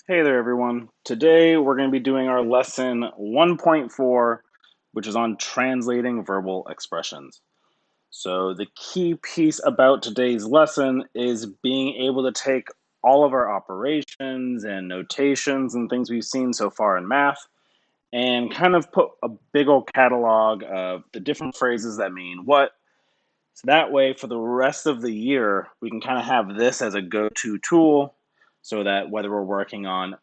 Hey there, everyone. Today we're going to be doing our lesson 1.4, which is on translating verbal expressions. So, the key piece about today's lesson is being able to take all of our operations and notations and things we've seen so far in math and kind of put a big old catalog of the different phrases that mean what. So, that way, for the rest of the year, we can kind of have this as a go to tool so that whether we're working on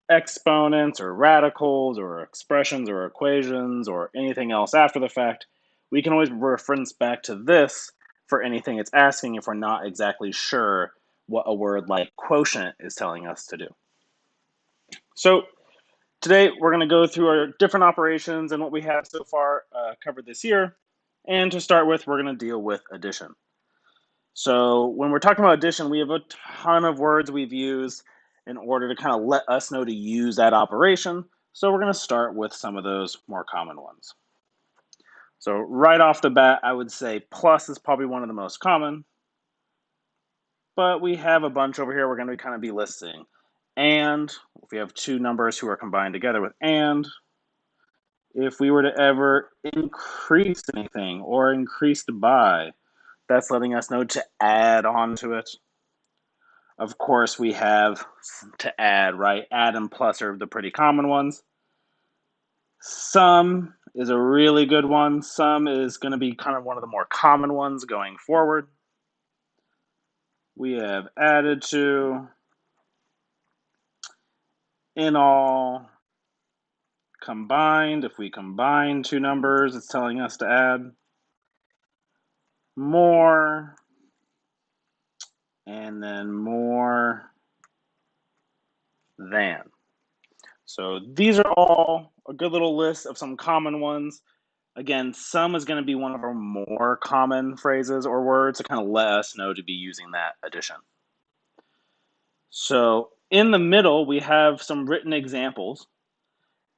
exponents or radicals or expressions or equations or anything else after the fact, we can always reference back to this for anything it's asking if we're not exactly sure what a word like quotient is telling us to do. So today we're going to go through our different operations and what we have so far covered this year. And to start with, we're going to deal with addition. So when we're talking about addition, we have a ton of words we've used in order to kind of let us know to use that operation. So we're going to start with some of those more common ones. So right off the bat, I would say plus is probably one of the most common, but we have a bunch over here we're going to kind of be listing. And if we have two numbers who are combined together with and, if we were to ever increase anything or increased by, that's letting us know to add on to it. Of course, we have to add, right? Add and plus are the pretty common ones. Sum is a really good one. Sum is going to be kind of one of the more common ones going forward. We have added to, in all, combined. If we combine two numbers, it's telling us to add. More, and then more than. So these are all a good little list of some common ones. Again, sum is going to be one of our more common phrases or words to kind of let us know to be using that addition. So in the middle, we have some written examples.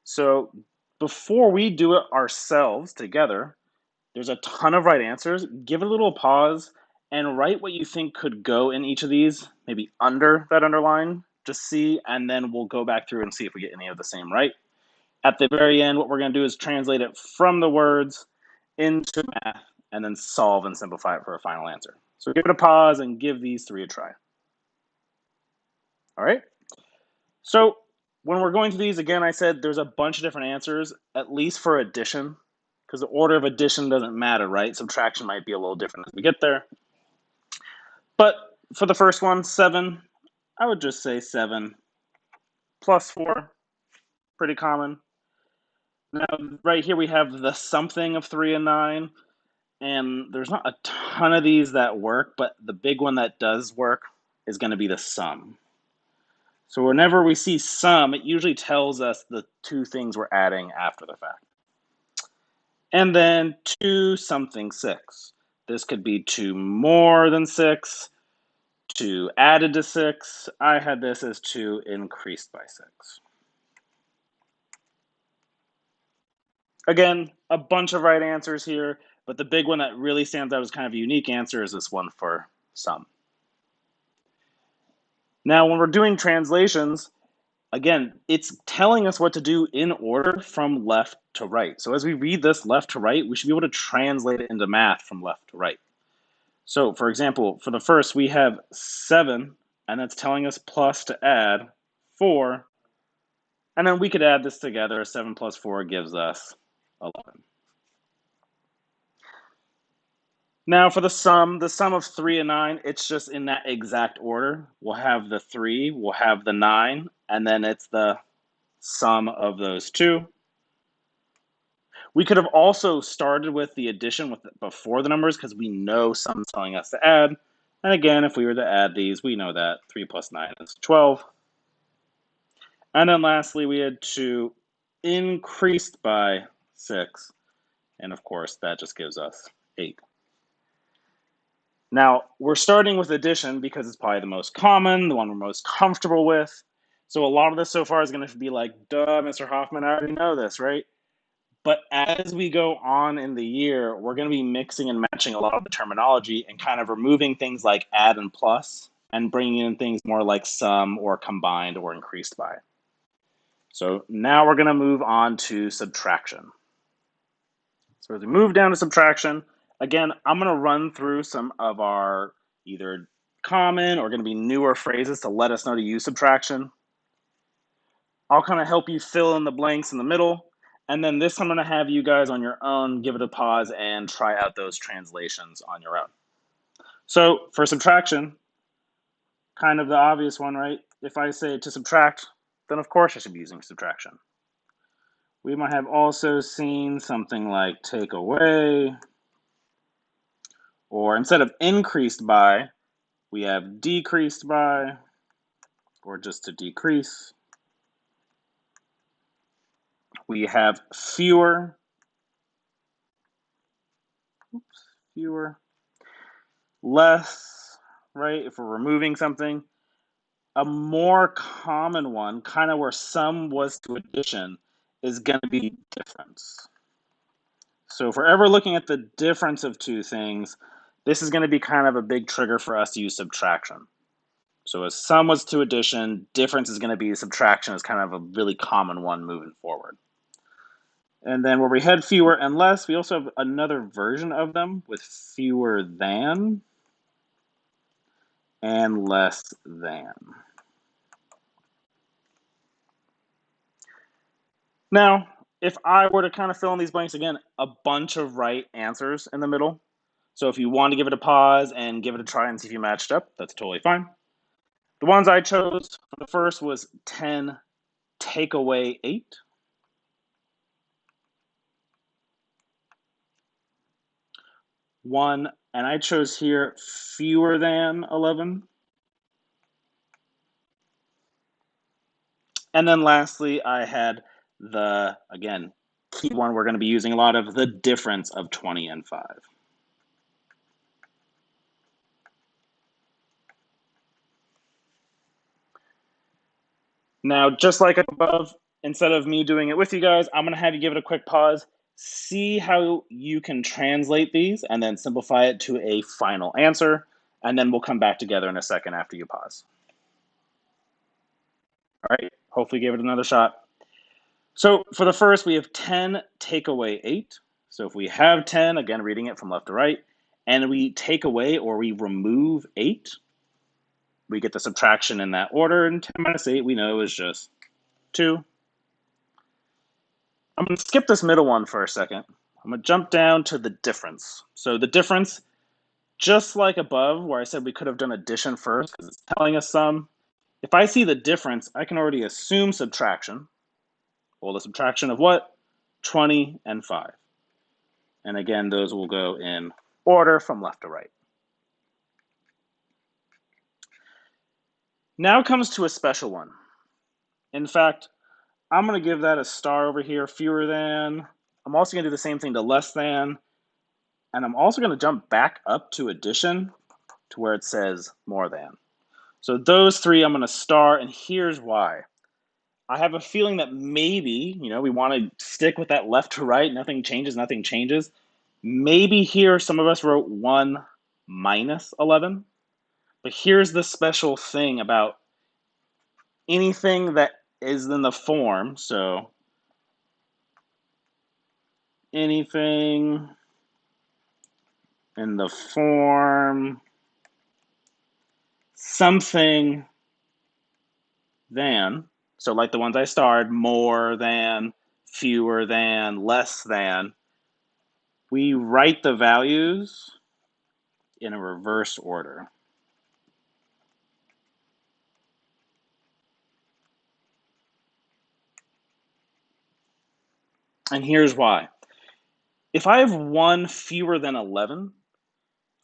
So before we do it ourselves together, there's a ton of right answers. Give it a little pause and write what you think could go in each of these, maybe under that underline, just see, and then we'll go back through and see if we get any of the same right. At the very end, what we're going to do is translate it from the words into math and then solve and simplify it for a final answer. So give it a pause and give these three a try. All right. So when we're going through these, again, I said there's a bunch of different answers, at least for addition, because the order of addition doesn't matter, right? Subtraction might be a little different as we get there. But for the first one, 7, I would just say 7 plus 4, pretty common. Now, right here we have the something of 3 and 9. And there's not a ton of these that work, but the big one that does work is going to be the sum. So whenever we see sum, it usually tells us the two things we're adding after the fact. And then 2 something 6. This could be 2 more than 6, 2 added to 6. I had this as 2 increased by 6. Again, a bunch of right answers here, but the big one that really stands out as kind of a unique answer is this one for sum. Now, when we're doing translations, again, it's telling us what to do in order from left to right. So as we read this left to right, we should be able to translate it into math from left to right. So for example, for the first, we have 7, and that's telling us plus to add 4. And then we could add this together. 7 plus 4 gives us 11. Now for the sum of 3 and 9, it's just in that exact order. We'll have the 3, we'll have the 9, and then it's the sum of those two. We could have also started with the addition before the numbers because we know sum's telling us to add. And again, if we were to add these, we know that 3 plus 9 is 12. And then lastly, we had 2 increased by 6. And of course, that just gives us 8. Now, we're starting with addition because it's probably the most common, the one we're most comfortable with. So a lot of this so far is going to be like, duh, Mr. Hoffman, I already know this, right? But as we go on in the year, we're going to be mixing and matching a lot of the terminology and kind of removing things like add and plus and bringing in things more like sum or combined or increased by. So now we're going to move on to subtraction. So as we move down to subtraction, again, I'm going to run through some of our either common or going to be newer phrases to let us know to use subtraction. I'll kind of help you fill in the blanks in the middle. And then this, I'm going to have you guys on your own give it a pause and try out those translations on your own. So for subtraction, kind of the obvious one, right? If I say to subtract, then of course I should be using subtraction. We might have also seen something like take away, or instead of increased by, we have decreased by, or just to decrease. We have fewer, fewer, less, right? If we're removing something. A more common one, kind of where sum was to addition, is going to be difference. So if we're ever looking at the difference of two things, this is going to be kind of a big trigger for us to use subtraction. So as sum was to addition, difference is going to be subtraction is kind of a really common one moving forward. And then where we had fewer and less, we also have another version of them with fewer than and less than. Now, if I were to kind of fill in these blanks again, a bunch of right answers in the middle. So if you want to give it a pause and give it a try and see if you matched up, that's totally fine. The ones I chose, the first was 10 take away 8. One, and I chose here fewer than 11. And then lastly, I had the, again, key one we're going to be using a lot of, the difference of 20 and 5. Now, just like above, instead of me doing it with you guys, I'm going to have you give it a quick pause, see how you can translate these, and then simplify it to a final answer, and then we'll come back together in a second after you pause. All right, hopefully give it another shot. So for the first, we have 10 take away 8. So if we have 10, again, reading it from left to right, and we take away or we remove 8, we get the subtraction in that order, and 10 minus 8 we know is just 2. I'm going to skip this middle one for a second. I'm going to jump down to the difference. So the difference, just like above where I said we could have done addition first because it's telling us sum, if I see the difference, I can already assume subtraction. Well, the subtraction of what? 20 and 5. And again, those will go in order from left to right. Now comes to a special one. In fact, I'm going to give that a star over here, fewer than. I'm also going to do the same thing to less than. And I'm also going to jump back up to addition to where it says more than. So those three I'm going to star, and here's why. I have a feeling that maybe, we want to stick with that left to right, nothing changes, nothing changes. Maybe here some of us wrote 1 minus 11. But here's the special thing about anything that is in the form. So anything in the form something than, so like the ones I starred, more than, fewer than, less than, we write the values in a reverse order. And here's why. If I have 1 fewer than 11,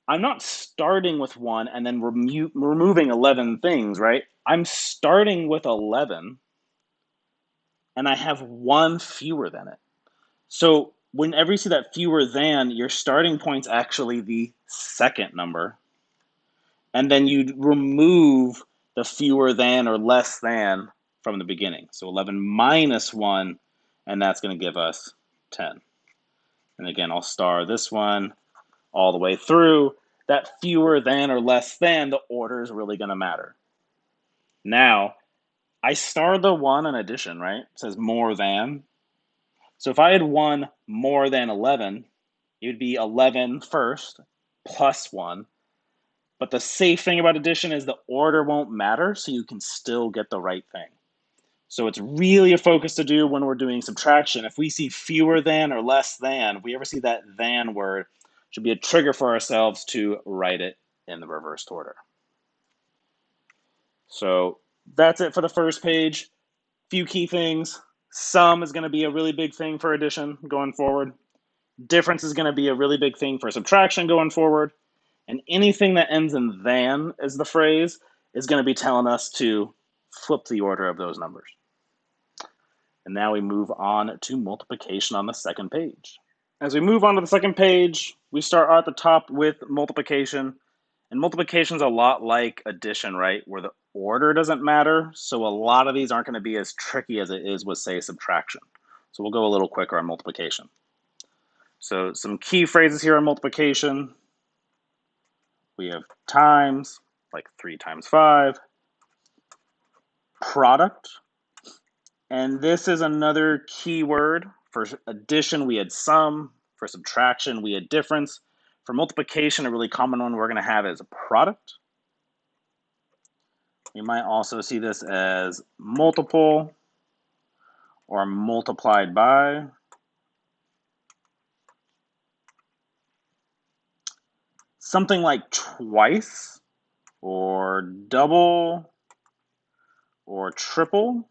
I'm not starting with 1 and then removing 11 things, right? I'm starting with 11 and I have 1 fewer than it. So whenever you see that fewer than, your starting point's actually the second number. And then you'd remove the fewer than or less than from the beginning. So 11 minus 1, and that's going to give us 10. And again, I'll star this one all the way through. that fewer than or less than, the order is really going to matter. Now, I starred the 1 in addition, right? It says more than. So if I had 1 more than 11, it would be 11 first plus 1. But the safe thing about addition is the order won't matter, so you can still get the right thing. So it's really a focus to do when we're doing subtraction. If we see fewer than or less than, if we ever see that than word, it should be a trigger for ourselves to write it in the reversed order. So that's it for the first page. Few key things. Sum is going to be a really big thing for addition going forward. Difference is going to be a really big thing for subtraction going forward. And anything that ends in than as the phrase is going to be telling us to flip the order of those numbers. And now we move on to multiplication on the second page. As we move on to the second page, we start at the top with multiplication. And multiplication is a lot like addition, right? Where the order doesn't matter. So a lot of these aren't going to be as tricky as it is with, say, subtraction. So we'll go a little quicker on multiplication. So some key phrases here on multiplication. We have times, like 3 times 5. Product. And this is another key word. For addition, we had sum. For subtraction, we had difference. For multiplication, a really common one we're going to have is product. You might also see this as multiple or multiplied by. Something like twice or double or triple.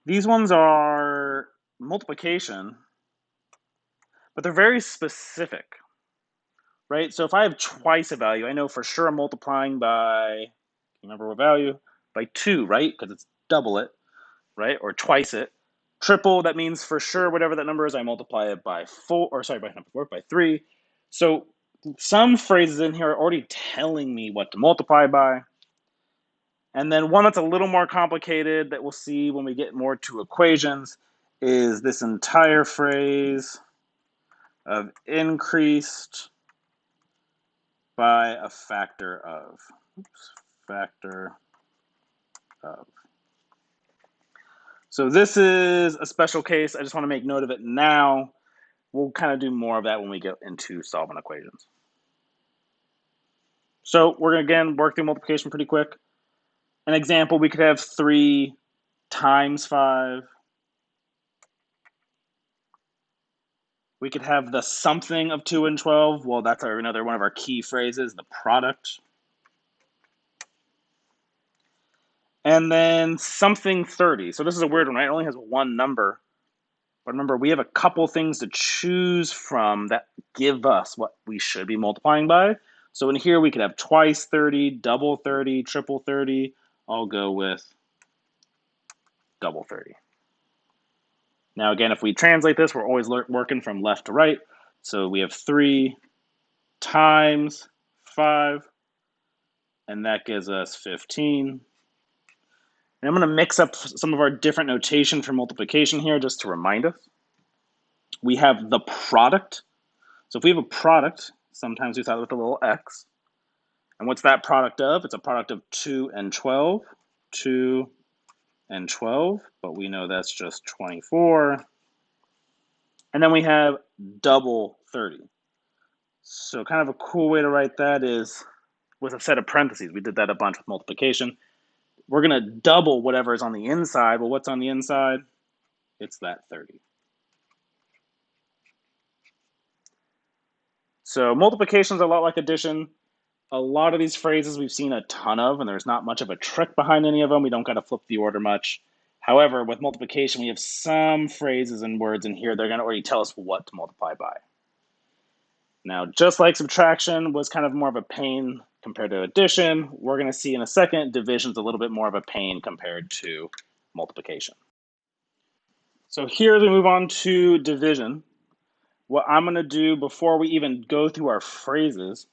These ones are multiplication, but they're very specific, right? So if I have twice a value, I know for sure I'm multiplying by, remember what value? By 2, right? Because it's double it, right? Or twice it. Triple, that means for sure whatever that number is, I multiply it by 4, or sorry, by number 4, by 3. So some phrases in here are already telling me what to multiply by. And then one that's a little more complicated that we'll see when we get more to equations is this entire phrase of increased by a factor of. Factor of. So this is a special case. I just want to make note of it now. We'll kind of do more of that when we get into solving equations. So we're going to, again, work through multiplication pretty quick. An example, we could have 3 times 5. We could have the something of 2 and 12. Well, that's another one of our key phrases, the product. And then something 30. So this is a weird one, right? It only has one number. But remember, we have a couple things to choose from that give us what we should be multiplying by. So in here, we could have twice 30, double 30, triple 30. I'll go with double 30. Now, again, if we translate this, we're always working from left to right. So we have 3 times 5, and that gives us 15. And I'm going to mix up some of our different notation for multiplication here just to remind us. We have the product. So if we have a product, sometimes we start with a little x. And what's that product of? It's a product of 2 and 12. 2 and 12, but we know that's just 24. And then we have double 30. So kind of a cool way to write that is with a set of parentheses. We did that a bunch with multiplication. We're going to double whatever is on the inside. Well, what's on the inside? It's that 30. So multiplication is a lot like addition. A lot of these phrases we've seen a ton of, and there's not much of a trick behind any of them. We don't got to flip the order much. However, with multiplication, we have some phrases and words in here. They're going to already tell us what to multiply by. Now, just like subtraction was kind of more of a pain compared to addition, we're going to see in a second, division's a little bit more of a pain compared to multiplication. So here as we move on to division, what I'm going to do before we even go through our phrases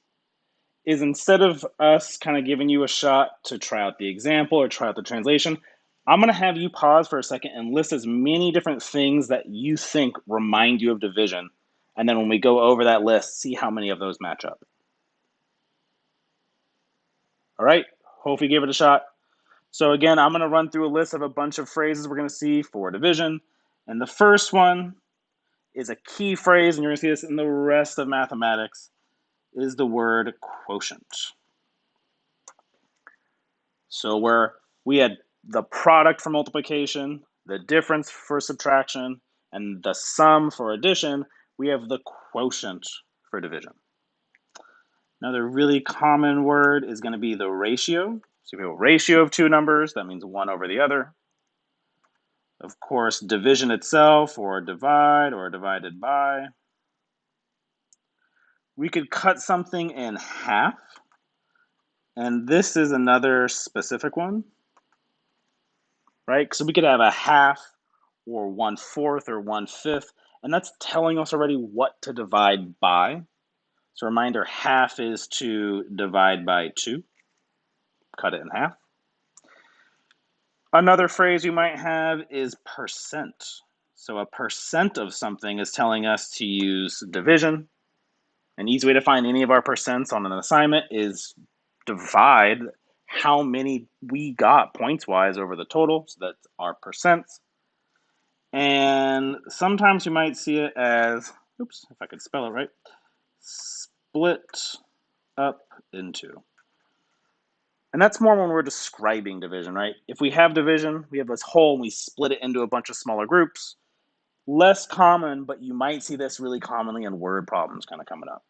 is instead of us kind of giving you a shot to try out the example or try out the translation, I'm going to have you pause for a second and list as many different things that you think remind you of division And then when we go over that list, see how many of those match up. All right, hope you gave it a shot. So again, I'm going to run through a list of a bunch of phrases we're going to see for division. And the first one is a key phrase, and you're going to see this in the rest of mathematics, is the word quotient. So where we had the product for multiplication, the difference for subtraction, and the sum for addition, we have the quotient for division. Another really common word is going to be the ratio. So if we have a ratio of two numbers, that means one over the other. Of course, division itself, or divide, or divided by. We could cut something in half, and this is another specific one, right? So we could have a half, or 1/4, or 1/5, and that's telling us already what to divide by. So reminder, half is to divide by 2, cut it in half. Another phrase you might have is percent. So a percent of something is telling us to use division. An easy way to find any of our percents on an assignment is divide how many we got points-wise over the total, so that's our percents. And sometimes you might see it as, oops, if I could spell it right, split up into. And that's more when we're describing division, right? If we have division, we have this whole and we split it into a bunch of smaller groups. Less common, but you might see this really commonly in word problems kind of coming up.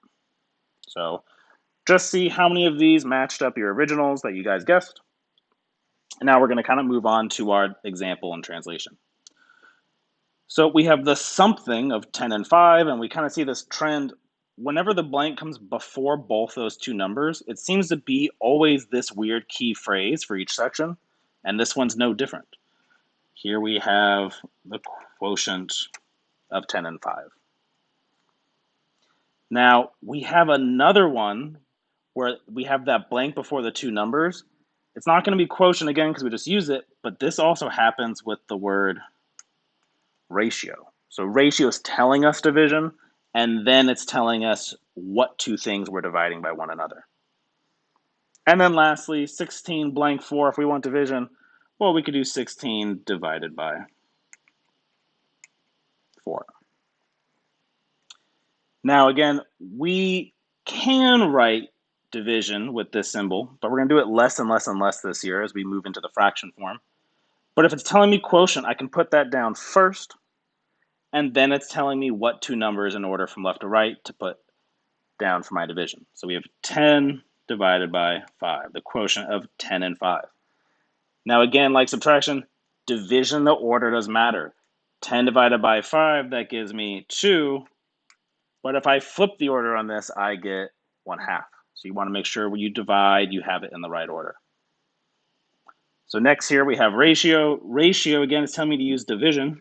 So just see how many of these matched up your originals that you guys guessed. And now we're going to kind of move on to our example and translation. So we have the something of 10 and 5, and we kind of see this trend. Whenever the blank comes before both those two numbers, it seems to be always this weird key phrase for each section, and this one's no different. Here we have the quotient of 10 and 5. Now, we have another one where we have that blank before the two numbers. It's not going to be quotient again because we just use it, but this also happens with the word ratio. So ratio is telling us division, and then it's telling us what two things we're dividing by one another. And then lastly, 16 blank 4, if we want division, well, we could do 16 divided by 4. Now again, we can write division with this symbol, but we're going to do it less and less and less this year as we move into the fraction form. But if it's telling me quotient, I can put that down first, and then it's telling me what two numbers in order from left to right to put down for my division. So we have 10 divided by 5, the quotient of 10 and 5. Now again, like subtraction, division, the order does matter. 10 divided by 5, that gives me 2. But if I flip the order on this, I get 1/2. So you want to make sure when you divide, you have it in the right order. So next here we have ratio. Ratio, again, is telling me to use division.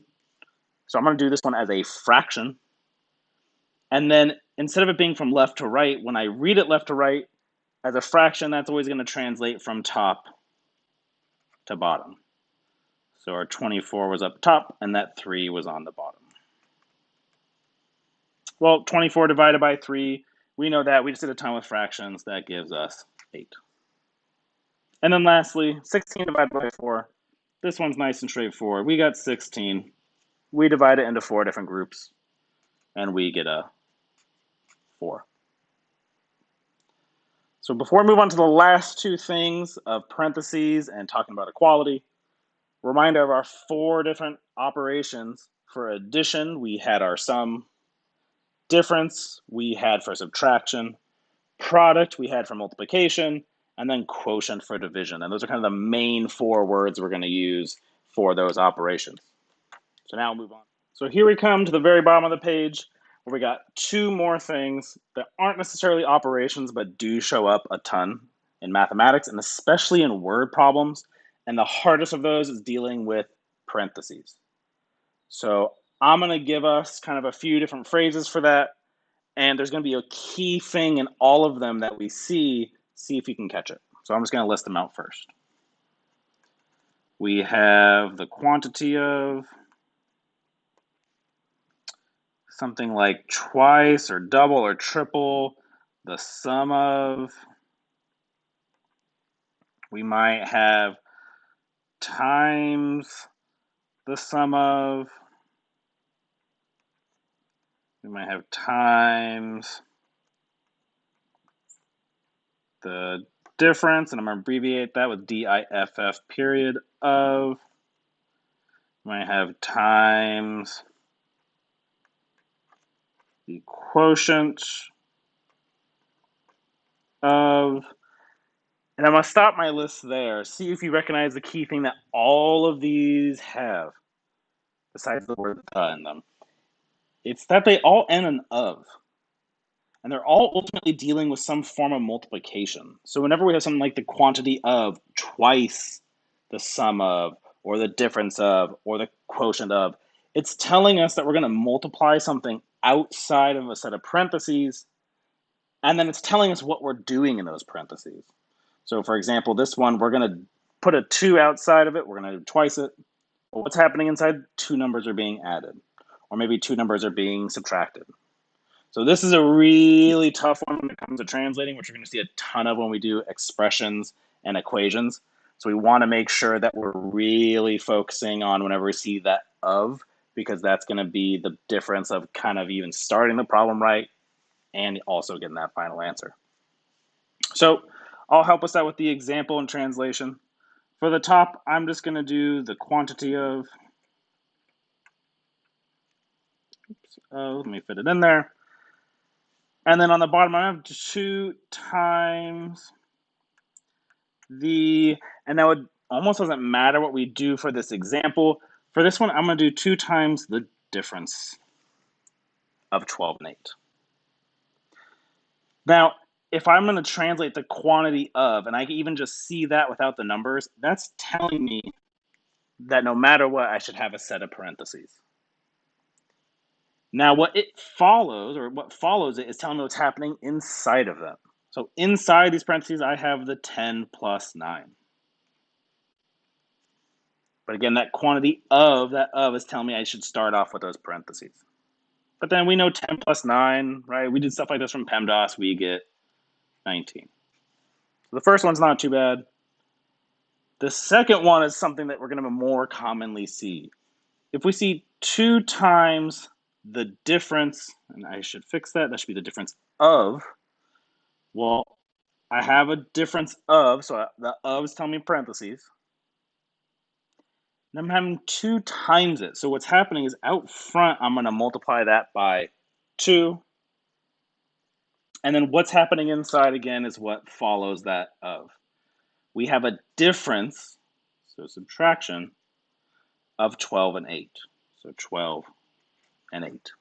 So I'm going to do this one as a fraction. And then instead of it being from left to right, when I read it left to right, as a fraction, that's always going to translate from top to bottom. So our 24 was up top, and that 3 was on the bottom. Well, 24 divided by 3, we know that. We just did a ton with fractions. That gives us 8. And then lastly, 16 divided by 4. This one's nice and straightforward. We got 16. We divide it into 4 different groups, and we get a 4. So before we move on to the last two things of parentheses and talking about equality, reminder of our 4 different operations. For addition, we had our sum. Difference, we had for subtraction. Product, we had for multiplication. And then quotient for division. And those are kind of the main 4 words we're going to use for those operations. So now we'll move on. So here we come to the very bottom of the page where we got 2 more things that aren't necessarily operations but do show up a ton in mathematics and especially in word problems. And the hardest of those is dealing with parentheses. So I'm going to give us kind of a few different phrases for that. And there's going to be a key thing in all of them that we see if you can catch it. So I'm just going to list them out first. We have the quantity of, something like twice or double or triple the sum of. We might have times the sum of. We might have times the difference, and I'm going to abbreviate that with DIFF period of. We might have times the quotient of, and I'm going to stop my list there. See if you recognize the key thing that all of these have, besides the word in them. It's that they all end in of. And they're all ultimately dealing with some form of multiplication. So whenever we have something like the quantity of twice the sum of, or the difference of, or the quotient of, it's telling us that we're going to multiply something outside of a set of parentheses, and then it's telling us what we're doing in those parentheses. So for example, this one, we're going to put a 2 outside of it, we're going to do twice it. But what's happening inside? 2 numbers are being added, or maybe 2 numbers are being subtracted. So this is a really tough one when it comes to translating, which we're going to see a ton of when we do expressions and equations. So we want to make sure that we're really focusing on whenever we see that of, because that's going to be the difference of kind of even starting the problem right and also getting that final answer. So I'll help us out with the example and translation. For the top, I'm just going to do the quantity of. Let me fit it in there. And then on the bottom, I have 2 times the, and that would almost doesn't matter what we do for this example. For this one, I'm going to do 2 times the difference of 12 and 8. Now, if I'm going to translate the quantity of, and I can even just see that without the numbers, that's telling me that no matter what, I should have a set of parentheses. Now, what it follows, or what follows it, is telling me what's happening inside of them. So inside these parentheses, I have the 10 plus 9. But again, that quantity of, that of is telling me I should start off with those parentheses. But then we know 10 plus 9, right? We did stuff like this from PEMDAS, we get 19. So the first one's not too bad. The second one is something that we're going to more commonly see. If we see 2 times the difference, and I should fix that, that should be the difference of, well, I have a difference of, so the of is telling me parentheses. And I'm having 2 times it. So what's happening is out front, I'm going to multiply that by 2. And then what's happening inside again is what follows that of. We have a difference, so subtraction, of 12 and 8. So 12 and 8.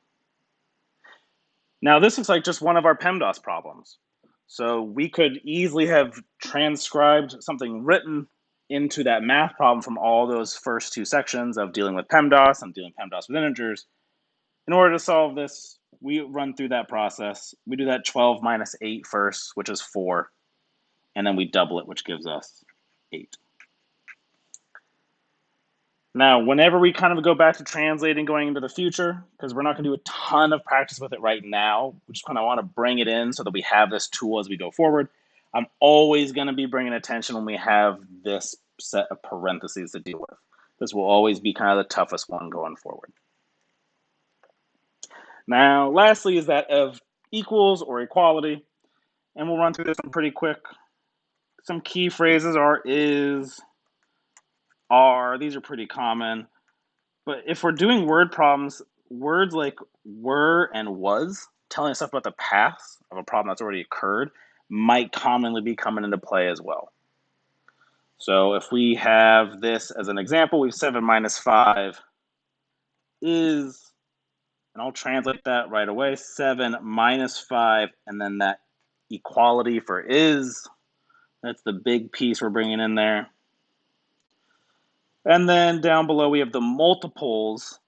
Now this looks like just one of our PEMDAS problems. So we could easily have transcribed something written into that math problem from all those first 2 sections of dealing with PEMDAS and dealing PEMDAS with integers. In order to solve this, we run through that process. We do that 12 minus 8 first, which is 4. And then we double it, which gives us 8. Now, whenever we kind of go back to translating going into the future, because we're not going to do a ton of practice with it right now, we just kind of want to bring it in so that we have this tool as we go forward. I'm always going to be bringing attention when we have this set of parentheses to deal with. This will always be kind of the toughest one going forward. Now, lastly is that of equals or equality, and we'll run through this one pretty quick. Some key phrases are is, are, these are pretty common. But if we're doing word problems, words like were and was, telling us stuff about the past of a problem that's already occurred, might commonly be coming into play as well. So if we have this as an example, we have 7 minus 5 is, and I'll translate that right away, 7 minus 5, and then that equality for is, that's the big piece we're bringing in there. And then down below we have the multiples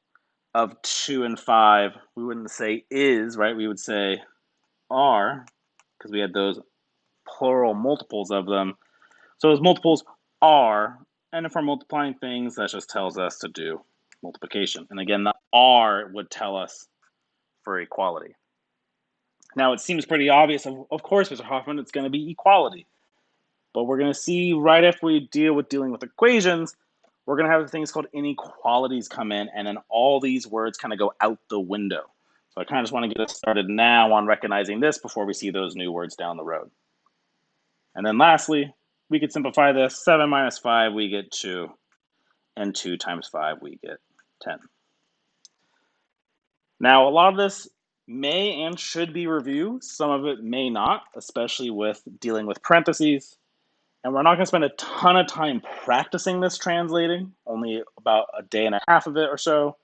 of 2 and 5. We wouldn't say is, right? We would say are, because we had those plural multiples of them. So those multiples are, and if we're multiplying things, that just tells us to do multiplication. And again, the are would tell us for equality. Now, it seems pretty obvious, of course, Mr. Hoffman, it's going to be equality. But we're going to see right after we dealing with equations, we're going to have things called inequalities come in, and then all these words kind of go out the window. So I kind of just want to get us started now on recognizing this before we see those new words down the road. And then lastly, we could simplify this. 7 minus 5, we get 2. And 2 times 5, we get 10. Now, a lot of this may and should be reviewed. Some of it may not, especially with dealing with parentheses. And we're not going to spend a ton of time practicing this translating, only about a day and a half of it or so.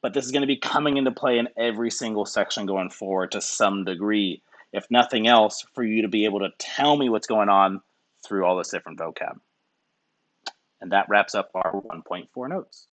But this is going to be coming into play in every single section going forward to some degree, if nothing else, for you to be able to tell me what's going on through all this different vocab. And that wraps up our 1.4 notes.